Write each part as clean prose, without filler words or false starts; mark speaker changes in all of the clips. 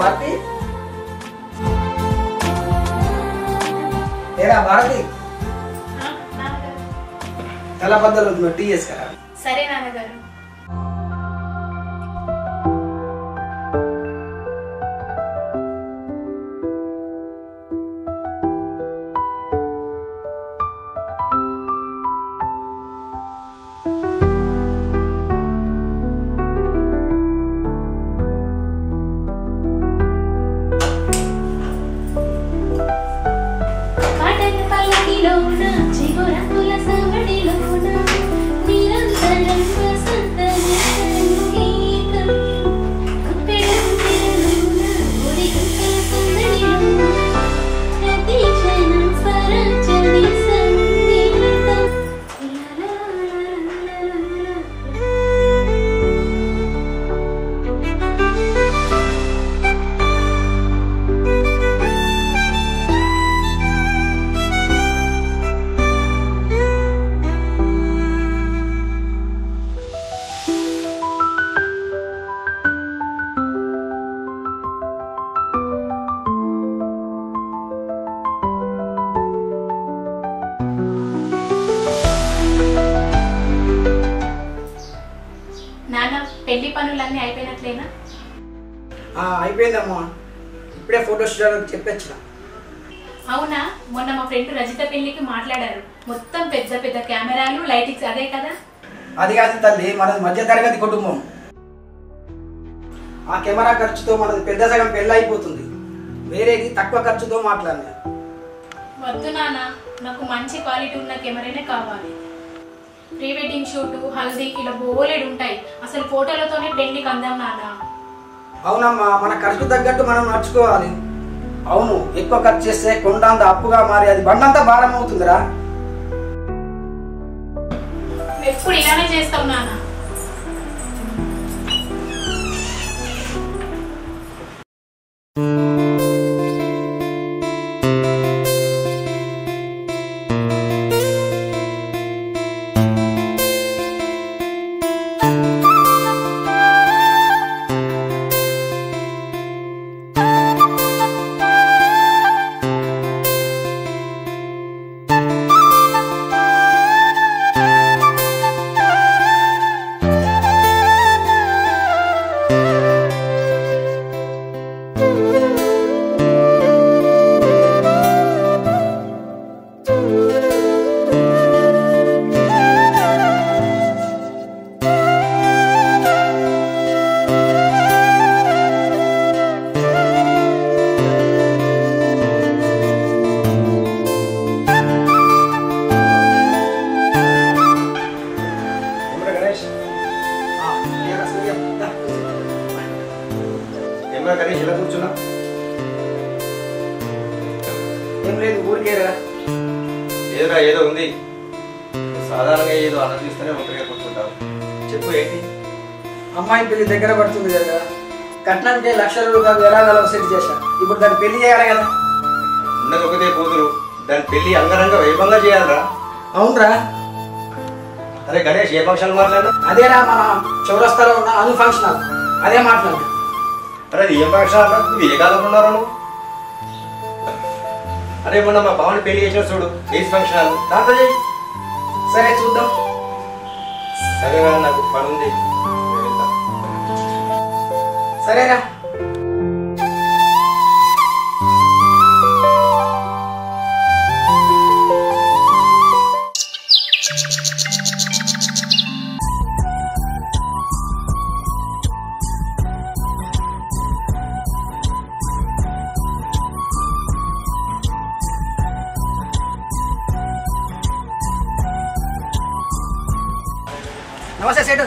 Speaker 1: भारती तेरा भारती चला बदल टी करा
Speaker 2: सरे नाన్నगाరు పెళ్లి పనులన్నీ అయిపోయినట్లేనా?
Speaker 1: అయిపోయిందమ్మా, ఇప్పుడే ఫోటో స్టూడియోకి చెప్పొచ్చిన.
Speaker 2: అవునా? మొన్న మా ఫ్రెండ్ రజిత పెళ్లికి మాట్లాడారు, మొత్తం పెద్ద పెద్ద కెమెరాలు లైటింగ్స్ అదే కదా?
Speaker 1: అది కాదు తల్లి, మనది మధ్య తరగతి కుటుంబం. ఆ కెమెరా ఖర్చుతో మనది పెద్ద సగం పెళ్ళి అయిపోతుంది. వేరేది తక్కువ ఖర్చుతో మాట్లాడినా.
Speaker 2: వద్దు నాన్న, నాకు మంచి క్వాలిటీ ఉన్న కెమెరానే కావాలి. ప్రీ వెడ్డింగ్ షూట్, హల్దీకి ఇలా బోలెడు ఉంటాయి. అసలు ఫోటోలతోనే పెళ్లికి అందం నాన్న.
Speaker 1: అవునమ్మా, మన ఖర్చు తగ్గట్టు మనం నడుచుకోవాలి. అవును, ఎక్కువ ఖర్చు చేస్తే కొండంత అప్పుగా మారి అది బండంతా భారం అవుతుందిరా.
Speaker 2: ఎప్పుడు ఇలానే చేస్తావు నాన్న.
Speaker 3: ఏదో ఉంది, సాధారణంగా ఏదో ఆలోచిస్తూనే ఒంటరిగా కూర్చుంటావు. చెప్పు ఏంటి?
Speaker 1: అమ్మాయి పెళ్లి దగ్గర పడుతుంది కదా, కట్నానికి లక్షలు ఎలాగో సెట్ చేశా. ఇప్పుడు దాన్ని పెళ్లి చేయాలి కదా.
Speaker 3: ఉన్నది ఒకటే కూతురు, దాని పెళ్లి అంగరంగ వైభవంగా చేయాలరా.
Speaker 1: అవునరా.
Speaker 3: అరే గణేష్, ఏ ఫంక్షన్ మాట్లాడు?
Speaker 1: అదేరా మన చౌరస్తాలో ఉన్న అను ఫంక్షన్ హాల్, అదే మాట్లాడు.
Speaker 3: అరే అది ఏం ఫంక్షన్ హాల్? నువ్వు ఏ కాలంలో ఉన్నారా నువ్వు? అరే మొన్న మా పవన్ పెళ్లి చేసిన చూడు, ఏజ్ ఫంక్షన్ హాల్, దాంట్లో చేయి.
Speaker 1: సరే చూద్దాం.
Speaker 3: సరే నాకు పని ఉంది.
Speaker 1: సరేరా. నమస్తే సేటు.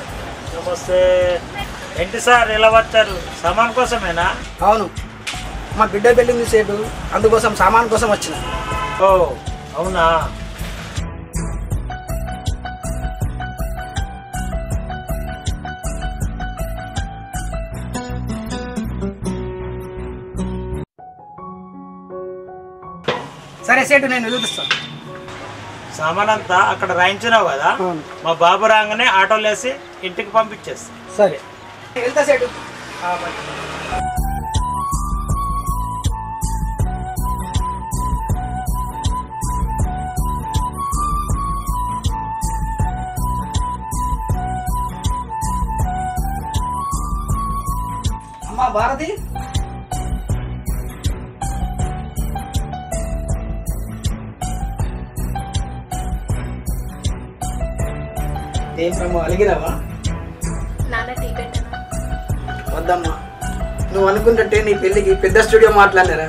Speaker 4: నమస్తే. ఏంటి సార్ ఇలా వచ్చారు? సామాన్ కోసమేనా?
Speaker 1: అవును, మా బిడ్డ పెళ్ళింది సేటు, అందుకోసం సామాన్ కోసం వచ్చిన.
Speaker 4: ఓ అవునా.
Speaker 1: సరే సేటు, నేను నిలుస్తాను.
Speaker 4: సామాన్ అంతా అక్కడ రాయించినావు కదా,
Speaker 1: అవును.
Speaker 4: మా బాబు రాగానే ఆటోలు వేసి ఇంటికి పంపించేస్తా.
Speaker 1: సరే వెళ్తా సేటు. అమ్మా భారతి, ఏం బ్రహ్మ అలిగినావా?
Speaker 2: నాన్న టీ పెట్టనా?
Speaker 1: వద్దమ్మా, నువ్వు అనుకుంటుంటే నీ పెళ్ళికి పెద్ద స్టూడియో మాట్లాడినారా.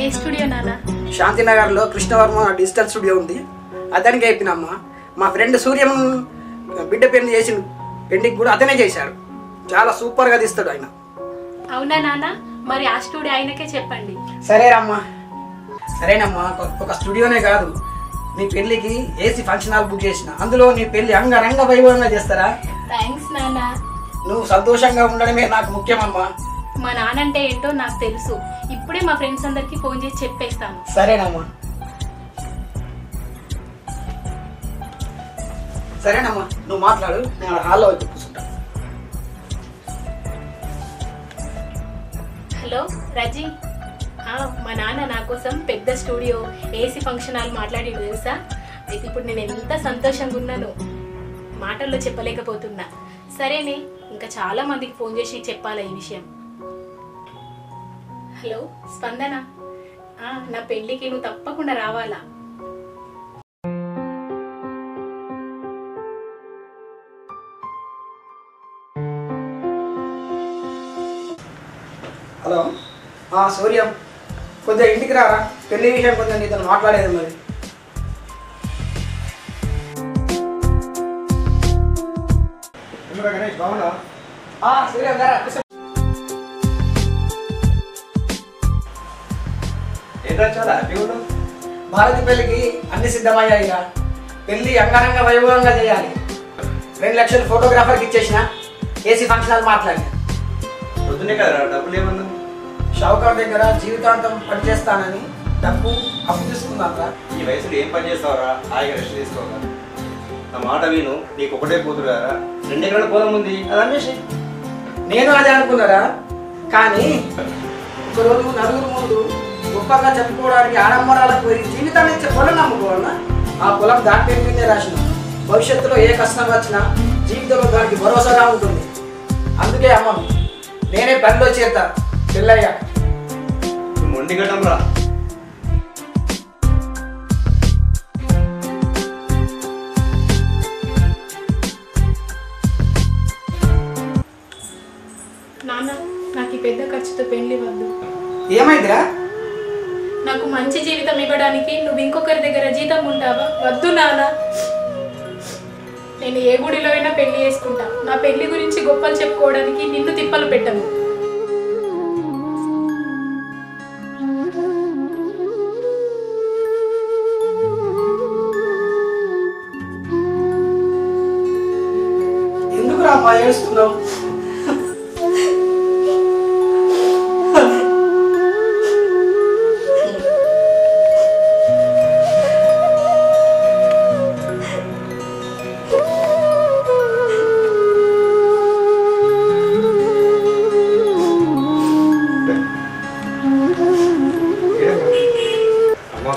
Speaker 2: ఏ స్టూడియో నాన్న?
Speaker 1: శాంతినగర్లో కృష్ణవర్మ డిజిటల్ స్టూడియో ఉంది, అతనికి అయిపోయినమ్మా. మా ఫ్రెండ్ సూర్యం బిడ్డ పెళ్లి చేసిన పెళ్లికి కూడా అతనే చేశాడు. చాలా సూపర్గా తీస్తాడు ఆయన.
Speaker 2: అవునా నాన్న? మరి ఆ స్టూడియో ఆయనకే చెప్పండి.
Speaker 1: సరేనమ్మా. సరేనమ్మా, ఒక స్టూడియోనే కాదు, నీ పెళ్లికి ఏసీ ఫంక్షన్ హాల్ బుక్ చేసిన, అందులో నీ పెళ్లి అంగరంగ వైభవంగా చేస్తారా.
Speaker 2: థ్యాంక్స్ నాన్న.
Speaker 1: నువ్వు సంతోషంగా ఉండడమే నాకు ముఖ్యమమ్మా.
Speaker 2: మా నాన్న అంటే ఏంటో నాకు తెలుసు. ఇప్పుడే మా ఫ్రెండ్స్ అందరికి ఫోన్ చేసి చెప్పేస్తాను.
Speaker 1: సరేనమ్మా. సరేనమ్మా, నువ్వు మాట్లాడు, నేను హాల్లో వచ్చి కూర్చుంటాను.
Speaker 2: హలో రజీ, మా నాన్న నా కోసం పెద్ద స్టూడియో ఏసీ ఫంక్షన్ హాల్ మాట్లాడి తెలుసా. అయితే ఇప్పుడు నేను ఎంత సంతోషంగా ఉన్నానో మాటల్లో చెప్పలేకపోతున్నా. సరేనే, ఇంకా చాలా మందికి ఫోన్ చేసి చెప్పాలా ఈ విషయం. హలో స్పందన, నా పెళ్ళికి నువ్వు తప్పకుండా రావాలా.
Speaker 1: హలో సూర్యం, కొద్దిగా ఇంటికి రారా, పెళ్లి విషయం కొంచెం నీతో మాట్లాడేది మరి.
Speaker 3: గణేష్ బాగున్నా?
Speaker 1: సూర్యం గారా,
Speaker 3: ఏంటో చాలా హ్యాపీగా ఉన్నావు.
Speaker 1: భారతి పెళ్లికి అన్ని సిద్ధమయ్యాయిరా. పెళ్లి అంగరంగ వైభవంగా చేయాలి. 2 లక్షలు ఫోటోగ్రాఫర్కి ఇచ్చేసిన, ఏసీ ఫంక్షన్ హాల్ మాట్లాడినా.
Speaker 3: పొద్దునే కదా డబ్బులు ఏమన్నా?
Speaker 1: షావుకార్ దగ్గర జీవితాంతం పనిచేస్తానని డబ్బు అప్పు తీసుకుందాంరా.
Speaker 3: ఈ వయసులో ఏం పని చేస్తావురా? హాయిగా రెస్ట్ తీసుకోవాలి. నా మాట విను, నీకు ఒకటే కూతురు కదా, 2 ఎకరాల పొలం ఉంది, అది అమ్మేసి.
Speaker 1: నేను అదే అనుకున్నారా, కానీ ఒకరోజు నలుగురు ముందు గొప్పగా చెప్పుకోవడానికి ఆడంబరాలకు పోయి జీవితాన్ని ఇచ్చే పొలం నమ్ముకోవాలన్నా. ఆ పొలం దాని పేరు మీదే రాసిన. భవిష్యత్తులో ఏ కష్టం వచ్చినా జీవితంలో దానికి భరోసాగా ఉంటుంది. అందుకే అమ్మను నేనే పనిలో చేస్తా పెళ్ళయ్యాక.
Speaker 3: నువ్వు మొండి గడ్డం రా.
Speaker 2: నాన్న, నాకు ఈ పెద్ద ఖర్చుతో పెళ్లి వద్దు.
Speaker 1: ఏమైందిరా?
Speaker 2: నాకు మంచి జీవితం ఇవ్వడానికి నువ్వు ఇంకొకరి దగ్గర జీతం ఉంటావా? వద్దు నాన్న. నేను ఏ గుడిలో అయినా పెళ్లి చేసుకుంటా. నా పెళ్లి గురించి గొప్పలు చెప్పుకోవడానికి నిన్ను తిప్పలు పెట్టను.
Speaker 1: ఎందుకు రా ఏడుస్తున్నావు?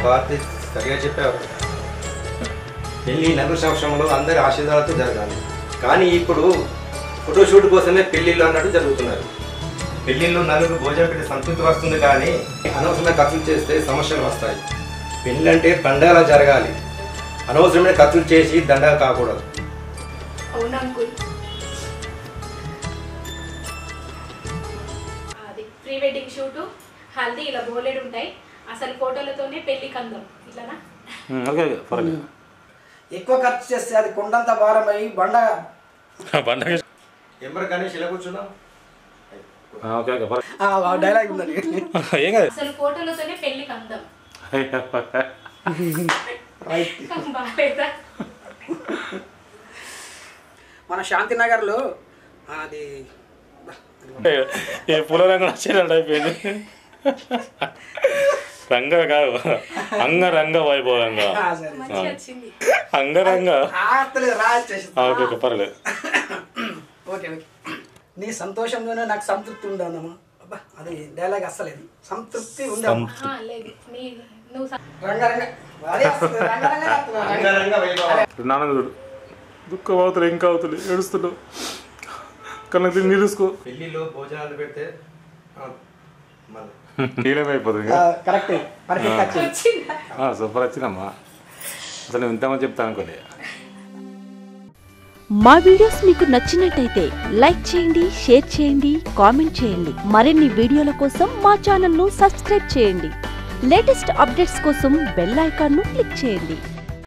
Speaker 3: భారతి సరిగా చెప్పావు. పెళ్ళి నలుగురు సంవత్సరంలో అందరి ఆశీర్వాదాలతో జరగాలి. కానీ ఇప్పుడు ఫోటోషూట్ కోసమే పెళ్ళిళ్ళు అన్నట్టు జరుగుతున్నారు. పెళ్ళిళ్ళు నలుగురు భోజనం పెట్టి సంతృప్తి వస్తుంది, కానీ అనవసరమైన ఖర్చులు చేస్తే సమస్యలు వస్తాయి. పెళ్ళి అంటే పండగలా జరగాలి, అనవసరమైన ఖర్చులు చేసి దండగా కాకూడదు.
Speaker 2: అవునా అంకుల్? అది ప్రీ వెడ్డింగ్ షూటు, హల్దీ ఇలా బోలెడు ఉంటాయి. అసలు ఫోటోలతోనే పెళ్లి కందం ఇట్లానా?
Speaker 1: ఎక్కువ ఖర్చు చేస్తే అది కొండంత భారం అయ్యి బండ
Speaker 3: ఎంబర్ గణేష్ ఇలా కూర్చున్నావు.
Speaker 1: డైలాగ్ ఉందండి.
Speaker 2: అసలు ఫోటోలతోనే పెళ్లి కందం.
Speaker 1: రైట్.
Speaker 2: బాగాలేదా?
Speaker 1: మన శాంతినగర్లో అది
Speaker 5: పులరంగం వచ్చేటట్టు అయిపోయింది. రంగ కాదు, అంగరంగ వైభవంగా,
Speaker 2: మంచిగా వచ్చింది.
Speaker 5: అంగరంగ.
Speaker 1: ఓకే
Speaker 5: పర్లేదు.
Speaker 1: Okay okay. నీ సంతోషంలోనే నాకు సంతృప్తి ఉండదమ్మా. అబ్బా అది డైలాగ్ అస్సలేదు. సంతృప్తి ఉండదు.
Speaker 2: లేదు నువ్వు
Speaker 1: రంగరంగ అదే వస్తుంది. రంగరంగ వస్తుంది.
Speaker 3: అంగరంగ వైభవం.
Speaker 5: నాన్నగుడు దుఃఖం అవుతుంది, ఇంకా అవుతుంది, ఏడుస్తున్నావు. కళ్ళకి నీరుసుకో.
Speaker 3: పెళ్ళిలో భోజనాలు పెడితే
Speaker 5: కీలమైపోతుంది.
Speaker 1: కరెక్ట్ పర్ఫెక్ట్ వచ్చింది.
Speaker 5: సూపర్ వచ్చినమ్మా. అసలు నేను ఇంతమంది చెప్తాను అనుకోలే.
Speaker 6: మా వీడియోస్ మీకు నచ్చినట్టయితే లైక్ చేయండి, షేర్ చేయండి, కామెంట్ చేయండి. మరిన్ని వీడియోల కోసం మా ఛానల్ను సబ్స్క్రైబ్ చేయండి. లేటెస్ట్ అప్డేట్స్ కోసం బెల్ ఐకాన్ను క్లిక్ చేయండి.